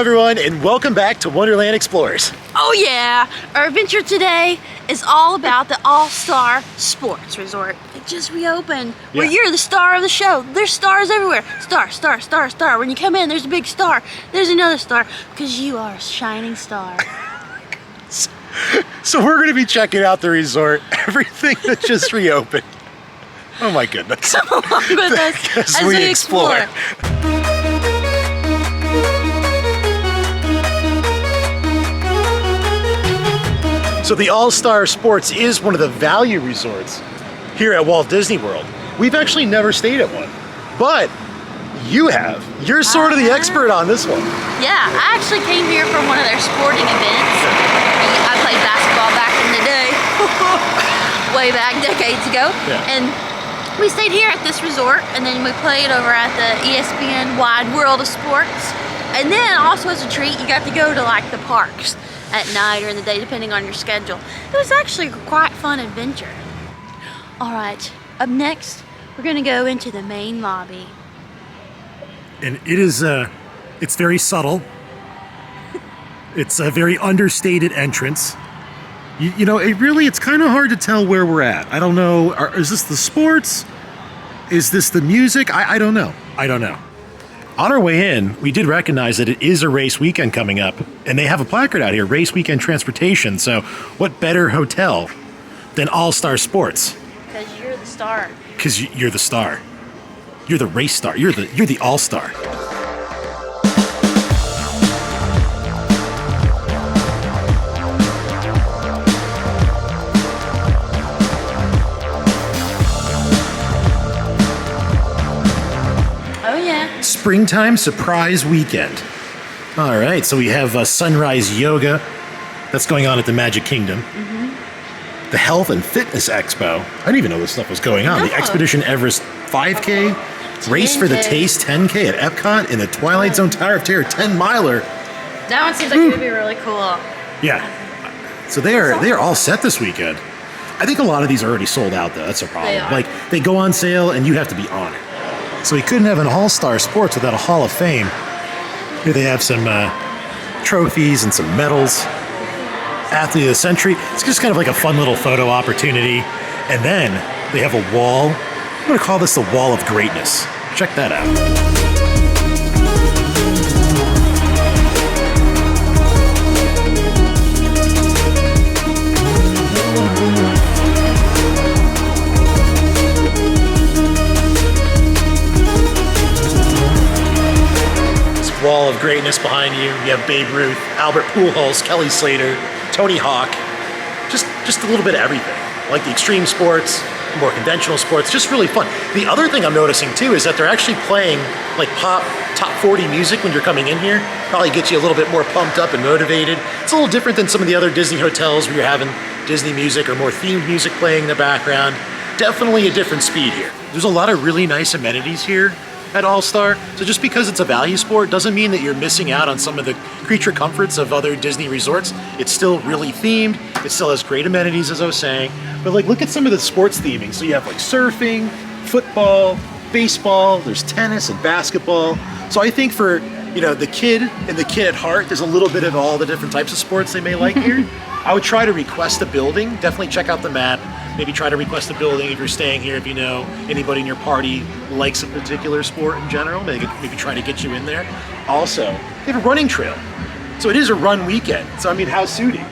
everyone, and welcome back to Wonderland Explorers. Oh yeah, our adventure today is all about the All-Star Sports Resort. It just reopened, where you're the star of the show. There's stars everywhere. Star, star, star, star. When you come in, there's a big star. There's another star, because you are a shining star. So we're going to be checking out the resort, everything that just reopened. Oh my goodness. Come along with us as we explore. So the All-Star Sports is one of the value resorts here at Walt Disney World. We've actually never stayed at one, but you have. You're sort of the expert on this one. Yeah, I actually came here from one of their sporting events. I played basketball back in the day, way back decades ago. Yeah. And we stayed here at this resort, and then we played over at the ESPN Wide World of Sports. And then also as a treat, you got to go to like the parks at night or in the day, depending on your schedule. It was actually a quite fun adventure. All right, up next, we're gonna go into the main lobby. And it is, it's very subtle. It's a very understated entrance. You know, it's kind of hard to tell where we're at. I don't know, is this the sports? Is this the music? I don't know. I don't know. On our way in, we did recognize that it is a race weekend coming up, and they have a placard out here, Race Weekend Transportation. So what better hotel than All-Star Sports? Because you're the star. Because you're the star. You're the race star. You're the all-star. Oh yeah. Springtime surprise weekend. All right, so we have sunrise yoga that's going on at the Magic Kingdom. Mm-hmm. The Health and Fitness Expo. I didn't even know this stuff was going on. No. The Expedition Everest 5K. Race for the Taste 10K at Epcot, and the Twilight Zone Tower of Terror 10-miler. That one seems like it would be really cool. Yeah. So they are all set this weekend. I think a lot of these are already sold out, though. That's a problem. They are. Like, they go on sale, and you have to be on it. So we couldn't have an All-Star Sports without a Hall of Fame. Here they have some trophies and some medals. Athlete of the Century. It's just kind of like a fun little photo opportunity. And then they have a wall. I'm going to call this the Wall of Greatness. Check that out. This Wall of Greatness behind you. You have Babe Ruth, Albert Pujols, Kelly Slater, Tony Hawk. Just a little bit of everything. Like the extreme sports, more conventional sports, just really fun. The other thing I'm noticing too is that they're actually playing like pop top 40 music when you're coming in here. Probably gets you a little bit more pumped up and motivated. It's a little different than some of the other Disney hotels where you're having Disney music or more themed music playing in the background. Definitely a different speed here. There's a lot of really nice amenities here at All-Star. So just because it's a value sport doesn't mean that you're missing out on some of the creature comforts of other Disney resorts. It's still really themed. It still has great amenities, as I was saying. But like, look at some of the sports theming. So you have like surfing, football, baseball, there's tennis and basketball. So I think for, you know, the kid and the kid at heart, there's a little bit of all the different types of sports they may like here. I would try to request a building. Definitely check out the map. Maybe try to request a building if you're staying here, if you know anybody in your party likes a particular sport in general. Maybe try to get you in there. Also, they have a running trail. So it is a run weekend. So I mean, how suiting.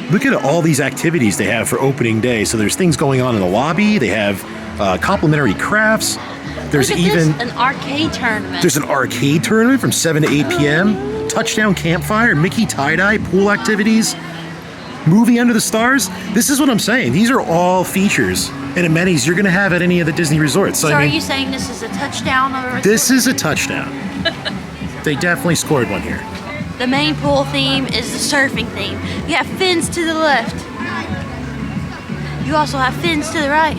Look at all these activities they have for opening day. So there's things going on in the lobby. They have complimentary crafts. There's even an arcade tournament. There's an arcade tournament from 7 to 8 p.m. Touchdown campfire, Mickey tie-dye, pool activities, movie under the stars. This is what I'm saying. These are all features and amenities you're going to have at any of the Disney resorts. So I mean, are you saying this is a touchdown of a resort? This is a touchdown. They definitely scored one here. The main pool theme is the surfing theme. You have fins to the left. You also have fins to the right.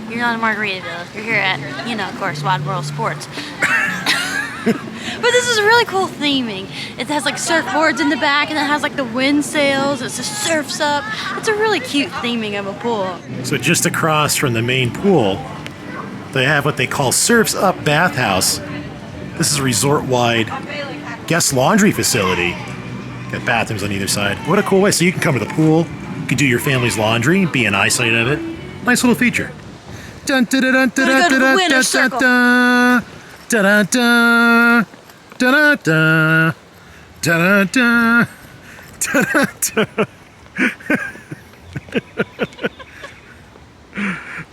You're not in Margaritaville. You're here at, you know, of course, Wide World Sports. But this is really cool theming. It has like surfboards in the back, and it has like the wind sails. It just surfs up. It's a really cute theming of a pool. So just across from the main pool, they have what they call Surfs Up Bathhouse. This is a resort-wide guest laundry facility. Got bathrooms on either side. What a cool way. So you can come to the pool, you can do your family's laundry, be an eyesight of it. Nice little feature. Dun, dun, dun, dun, dun, Gotta go to the dun, winner's dun, circle. dun, dun, dun, dun, dun, dun, dun, dun, dun.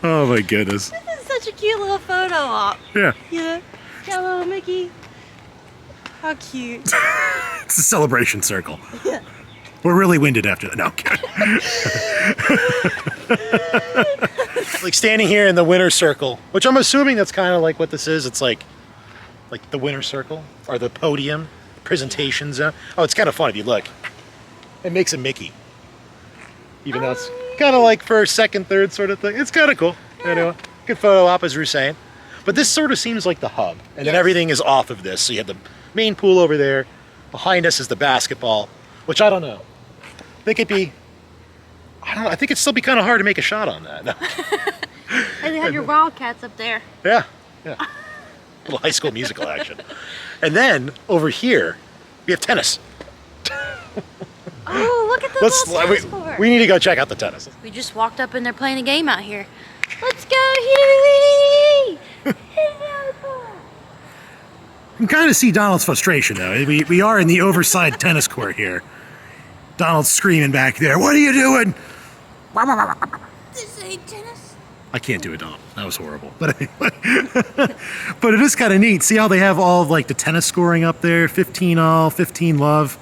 Oh my goodness. This is such a cute little photo op. Yeah. Yeah. Got a little Mickey. How cute. It's a celebration circle. Yeah. We're really winded after that. No, I'm kidding. Like standing here in the winner's circle, which I'm assuming that's kind of like what this is. It's like the winner's circle or the podium presentation zone. Oh, it's kind of fun if you look. It makes a Mickey. Even though it's kind of like first, second, third sort of thing. It's kind of cool. Yeah. Anyway, good photo op, as we were saying. But this sort of seems like the hub. And then Yes. everything is off of this. So you have the main pool over there. Behind us is the basketball, which I don't know. I think it'd be, I don't know, I think it'd still be kind of hard to make a shot on that. No. And they have your Wildcats up there. Yeah, yeah. Little High School Musical action. And then over here, we have tennis. Oh, look at the little tennis court. We need to go check out the tennis. We just walked up and they're playing a game out here. Let's go, Huey! You can kind of see Donald's frustration, though. We are in the oversized tennis court here. Donald's screaming back there, "What are you doing?" This ain't tennis. I can't do it, Donald. That was horrible. But anyway. But it is kind of neat. See how they have all of like the tennis scoring up there? 15 all, 15 love,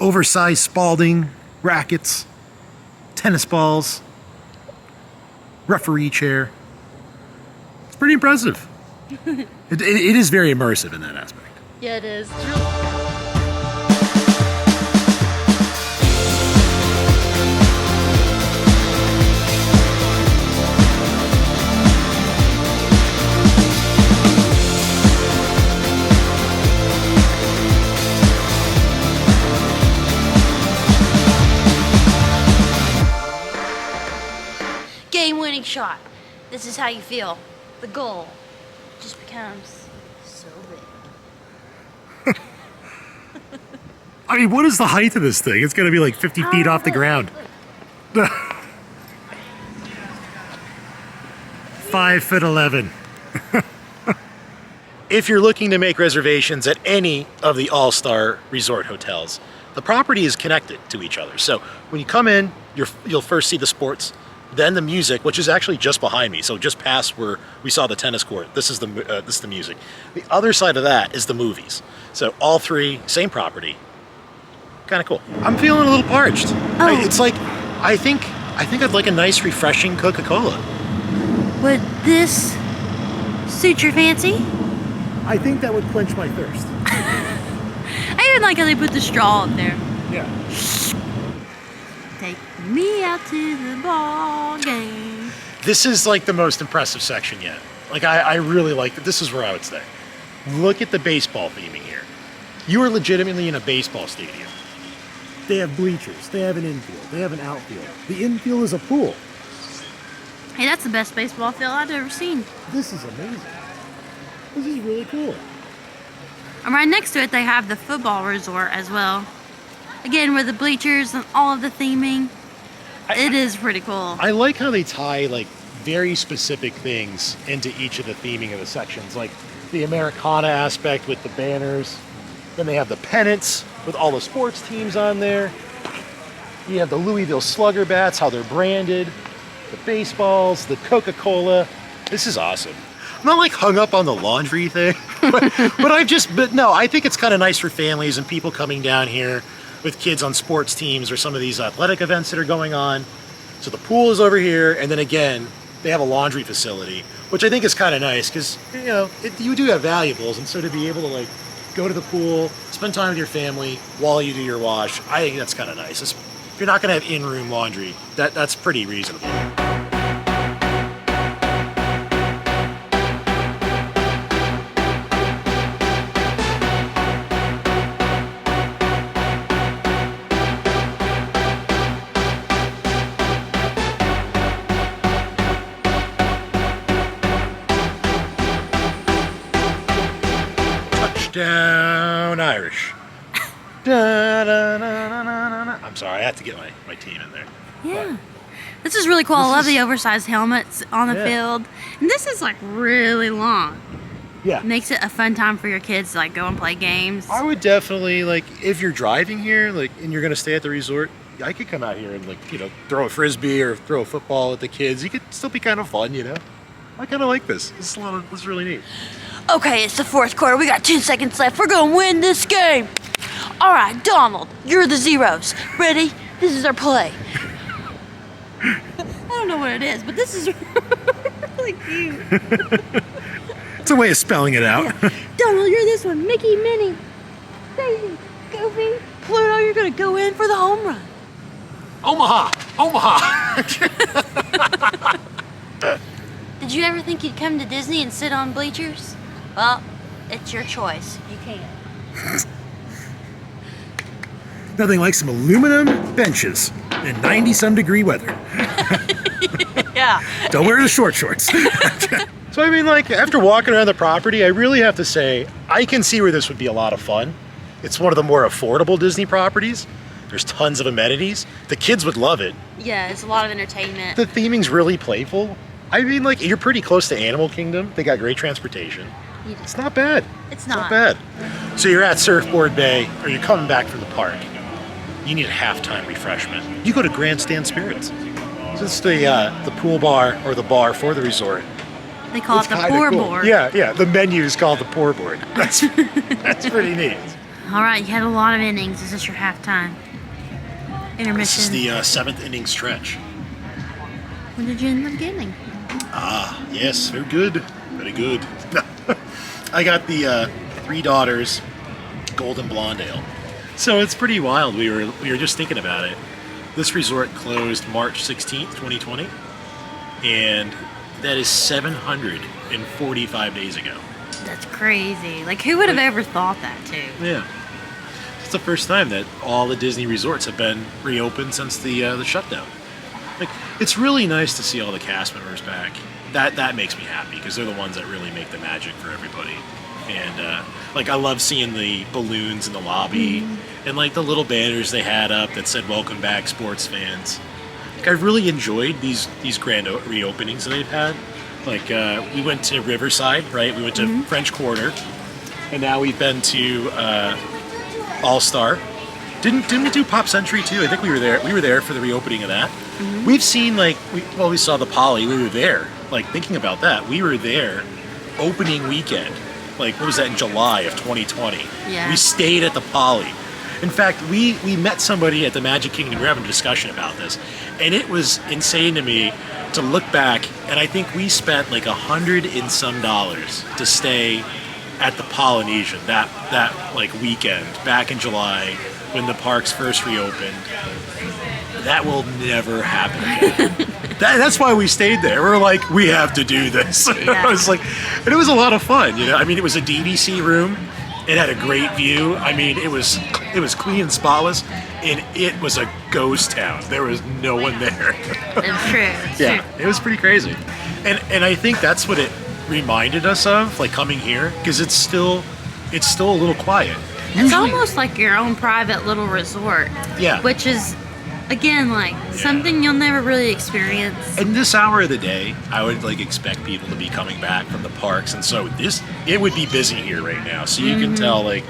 oversized Spalding rackets, tennis balls, referee chair. It's pretty impressive. It is very immersive in that aspect. Yeah, it is. Game-winning shot. This is how you feel. The goal just becomes so big. I mean, what is the height of this thing? It's going to be like 50 feet off the ground. 5'11". If you're looking to make reservations at any of the All-Star Resort hotels, the property is connected to each other. So when you come in, you'll first see the sports, then the music, which is actually just behind me. So just past where we saw the tennis court, this is the music. The other side of that is the movies. So all three, same property. Kind of cool. I'm feeling a little parched. Oh. It's like, I think I'd like a nice, refreshing Coca-Cola. Would this suit your fancy? I think that would quench my thirst. I even like how they put the straw up there. Yeah. Take me out to the ball game. This is like the most impressive section yet. Like I really like it. This is where I would stay. Look at the baseball theming here. You are legitimately in a baseball stadium. They have bleachers. They have an infield. They have an outfield. The infield is a pool. Hey, that's the best baseball field I've ever seen. This is amazing. This is really cool. And right next to it, they have the football resort as well. Again, with the bleachers and all of the theming. It is pretty cool. I like how they tie like very specific things into each of the theming of the sections, like the Americana aspect with the banners. Then they have the pennants with all the sports teams on there. You have the Louisville Slugger bats, how they're branded, the baseballs, the Coca-Cola. This is awesome. I'm not like hung up on the laundry thing, but no, I think it's kind of nice for families and people coming down here with kids on sports teams or some of these athletic events that are going on. So the pool is over here, and then again, they have a laundry facility, which I think is kind of nice because, you know, you do have valuables, and so to be able to like go to the pool, spend time with your family while you do your wash, I think that's kind of nice. If you're not going to have in-room laundry, that's pretty reasonable. Touchdown Irish. I'm sorry, I have to get my team in there. Yeah. This is really cool. I love the oversized helmets on the Yeah. field. And this is like really long. Yeah. Makes it a fun time for your kids to like go and play games. I would definitely, like, if you're driving here, like, and you're gonna stay at the resort, I could come out here and, like, you know, throw a frisbee or throw a football at the kids. You could still be kind of fun, you know. I kind of like this. This is really neat. Okay, it's the fourth quarter. We got 10 seconds left. We're gonna win this game. All right, Donald, you're the zeros. Ready? This is our play. I don't know what it is, but this is really cute. It's a way of spelling it out. Yeah. Donald, you're this one. Mickey, Minnie, Daisy, Goofy, Pluto, you're gonna go in for the home run. Omaha! Did you ever think you'd come to Disney and sit on bleachers? Well, it's your choice. You can't. Nothing like some aluminum benches in 90-some degree weather. Yeah. Don't wear the short shorts. So, I mean, like, after walking around the property, I really have to say, I can see where this would be a lot of fun. It's one of the more affordable Disney properties. There's tons of amenities. The kids would love it. Yeah, it's a lot of entertainment. The theming's really playful. I mean, like, you're pretty close to Animal Kingdom. They got great transportation. It's not bad. It's Not not. bad. So you're at Surfboard Bay, or you're coming back from the park. You need a halftime refreshment. You go to Grandstand Spirits. So it's the pool bar, or the bar for the resort. They call It's it the kinda pour cool. board. Yeah. The menu is called the pour board. That's pretty neat. All right, you had a lot of innings. Is this your halftime? Intermission. This is the seventh inning stretch. What did you end up getting? Yes, very good. Very good. I got the Three Daughters Golden Blonde Ale. So it's pretty wild. We were just thinking about it. This resort closed March 16th, 2020, and that is 745 days ago. That's crazy. Like, who would have ever thought that, too? Yeah. It's the first time that all the Disney resorts have been reopened since the shutdown. Like, it's really nice to see all the cast members back. That makes me happy because they're the ones that really make the magic for everybody. And like, I love seeing the balloons in the lobby and like the little banners they had up that said "Welcome back, sports fans." Like, I really enjoyed these grand reopenings that they've had. Like, we went to Riverside, right? We went to French Quarter, and now we've been to All Star. Didn't we do Pop Century too? I think we were there. We were there for the reopening of that. We've seen, like, we saw the Poly. We were there. Like, thinking about that, we were there opening weekend. Like, what was that, in July of 2020? Yeah. We stayed at the Poly. In fact, we met somebody at the Magic Kingdom. We were having a discussion about this, and it was insane to me to look back. And I think we spent like $100 and some to stay at the Polynesian that like weekend back in July when the parks first reopened. That will never happen again. That's why we stayed there. We're like, we have to do this. Yeah. It was like, and it was a lot of fun. You know, I mean, it was a DVC room. It had a great view. I mean, it was clean and spotless, and it was a ghost town. There was no one there. It's true. It's Yeah, true. it was pretty crazy. And I think that's what it reminded us of, like, coming here, because it's still a little quiet. It's almost like your own private little resort. Yeah. Which is, again, like something you'll never really experience. In this hour of the day, I would like expect people to be coming back from the parks, and so it would be busy here right now. So you can tell, like,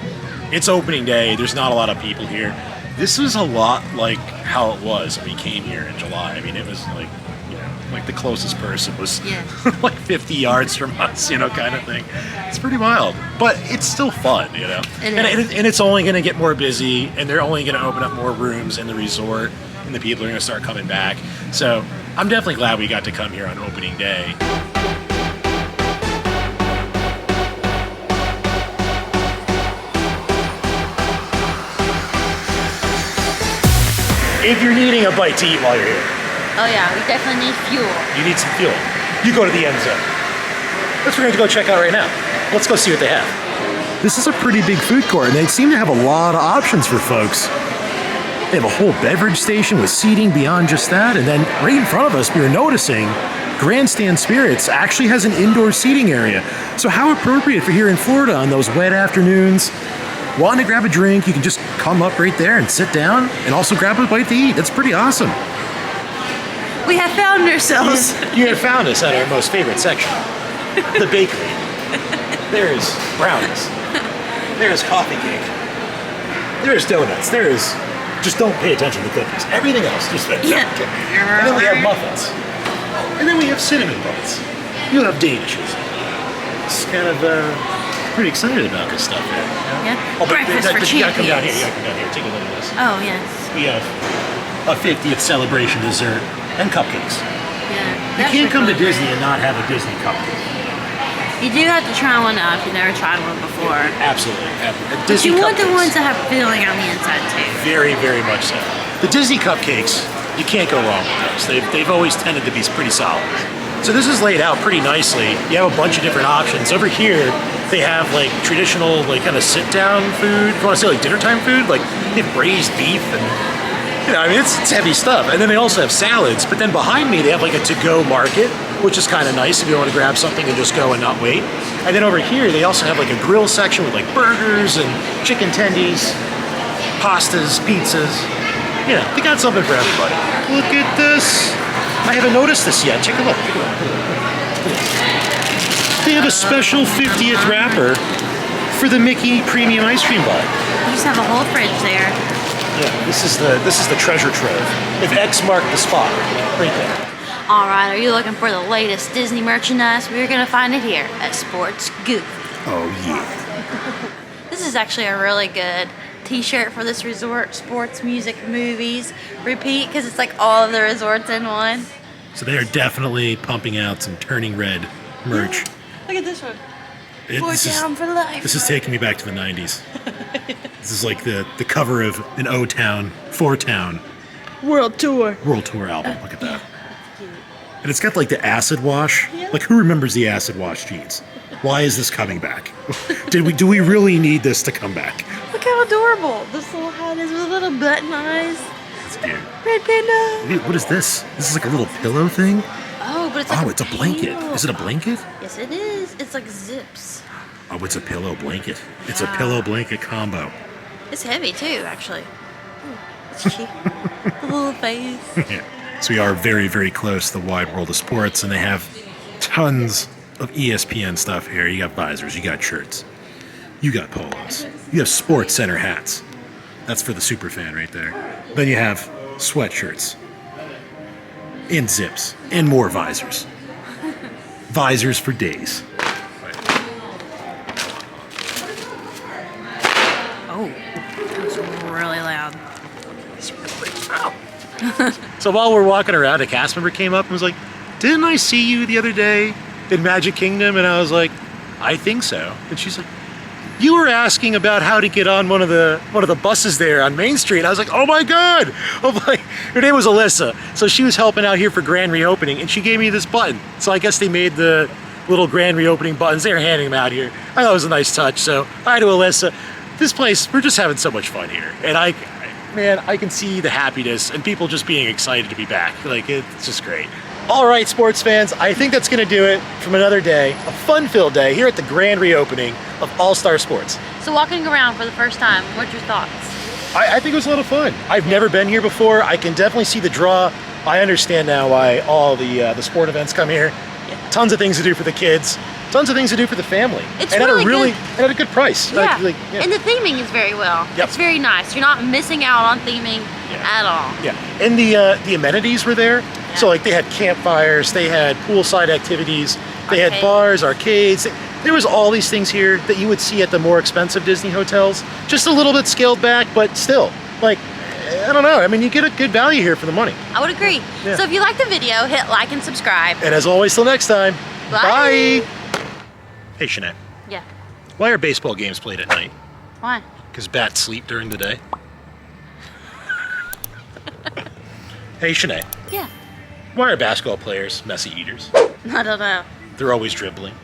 it's opening day. There's not a lot of people here. This was a lot like how it was when we came here in July. I mean, it was like, you know, like the closest person was Yeah. like 50 yards from us, you know, kind of thing. It's pretty wild, but it's still fun, you know. It and, is. and it's only going to get more busy, and they're only going to open up more rooms in the resort, and the people are going to start coming back. So I'm definitely glad we got to come here on opening day. If you're needing a bite to eat while you're here, Oh yeah, we definitely need fuel. you need some fuel, you go to the end zone. That's what we're going to go check out right now. Let's go see what they have. This is a pretty big food court, and they seem to have a lot of options for folks. They have a whole beverage station with seating beyond just that, and then right in front of us, we were noticing Grandstand Spirits actually has an indoor seating area. So how appropriate for here in Florida on those wet afternoons. wanting to grab a drink, you can just come up right there and sit down and also grab a bite to eat. That's pretty awesome. We have found ourselves. You have found us at our most favorite section, the bakery. There's brownies. There's coffee cake. There's donuts. There's, just don't pay attention to the cookies. Everything else, just Yeah. And then we have muffins. And then we have cinnamon buns. You have danishes. It's kind of pretty excited about this stuff here. Yeah. Oh, but Breakfast for you gotta come down here. champions. You gotta come down here. Take a look at this. Oh, yes. We have a 50th celebration dessert and cupcakes. Yeah. You can't come to Disney and not have a Disney cupcake. You do have to try one out if you've never tried one before. Absolutely. But Disney you want the cupcakes. ones that have filling on the inside too. Very, very much so. The Disney cupcakes, you can't go wrong with those. They've always tended to be pretty solid. So this is laid out pretty nicely. You have a bunch of different options. Over here, they have like traditional, like kind of sit-down food. If you want to say like dinner time food, like they have braised beef and, you know, I mean, it's heavy stuff. And then they also have salads. But then behind me, they have like a to-go market, which is kind of nice if you want to grab something and just go and not wait. And then over here, they also have like a grill section with like burgers and chicken tendies, pastas, pizzas. You know, they got something for everybody. Look at this. I haven't noticed this yet. Take a look. Take a look. They have a special 50th wrapper for the Mickey Premium Ice Cream Bar. You just have a whole fridge there. Yeah, this is the treasure trove. If X marked the spot, right there. All right, are you looking for the latest Disney merchandise? We're gonna find it here at Sports Goof. Oh, yeah. This is actually a really good t-shirt for this resort. Sports, music, movies, repeat, because it's like all of the resorts in one. So they are definitely pumping out some Turning Red merch. Look at this one. This is- Down for life. This is taking me back to the 90s. This is like the cover of an O-Town, 4-Town World Tour. World Tour album. Look at that. And it's got like the acid wash. Like, who remembers the acid wash jeans? Why is this coming back? Do we really need this to come back? Look how adorable this little hat is with little button eyes. It's cute. Red panda. Wait, what is this? This is like a little pillow thing? Oh, but it's like Oh, it's a blanket. pillow. Is it a blanket? Yes, it is. It's like zips. Oh, it's a pillow blanket. It's a Yeah. pillow blanket combo. It's heavy too, actually. Ooh, it's cheap. The little face. Yeah. So we are very, very close to the wide world of sports, and they have tons of ESPN stuff here. You got visors, you got shirts, you got polos, you have Sports Center hats. That's for the super fan right there. Then you have sweatshirts, and zips, and more visors. Visors for days. Oh, that was really loud. So while we're walking around, a cast member came up and was like, "Didn't I see you the other day in Magic Kingdom?" And I was like, "I think so." And she's like, "You were asking about how to get on one of the buses there on Main Street." I was like, "Oh my God!" I'm like, her name was Alyssa, so she was helping out here for grand reopening, and she gave me this button. So I guess they made the little grand reopening buttons. They were handing them out here. I thought it was a nice touch. So hi to Alyssa. This place, we're just having so much fun here, and man, I can see the happiness and people just being excited to be back. Like, it's just great. All right, sports fans, I think that's gonna do it from another day, a fun-filled day here at the grand reopening of All-Star Sports. So walking around for the first time, what's your thoughts? I think it was a lot of fun. I've never been here before. I can definitely see the draw. I understand now why all the sport events come here. Tons of things to do for the kids. Tons of things to do for the family. It's and really and at a good price. Yeah. Yeah. And the theming is very well. Yep. It's very nice. You're not missing out on theming at all. Yeah, and the amenities were there. So like they had campfires, they had poolside activities, they had Arcade. bars, arcades. There was all these things here that you would see at the more expensive Disney hotels. Just a little bit scaled back, but still, like, I don't know. I mean, you get a good value here for the money. I would agree. Yeah. So if you liked the video, hit like and subscribe. And as always, till next time, Bye. Hey, Shanae, Yeah. why are baseball games played at night? Why? Because bats sleep during the day. Hey, Shanae, Yeah. why are basketball players messy eaters? I don't know. They're always dribbling.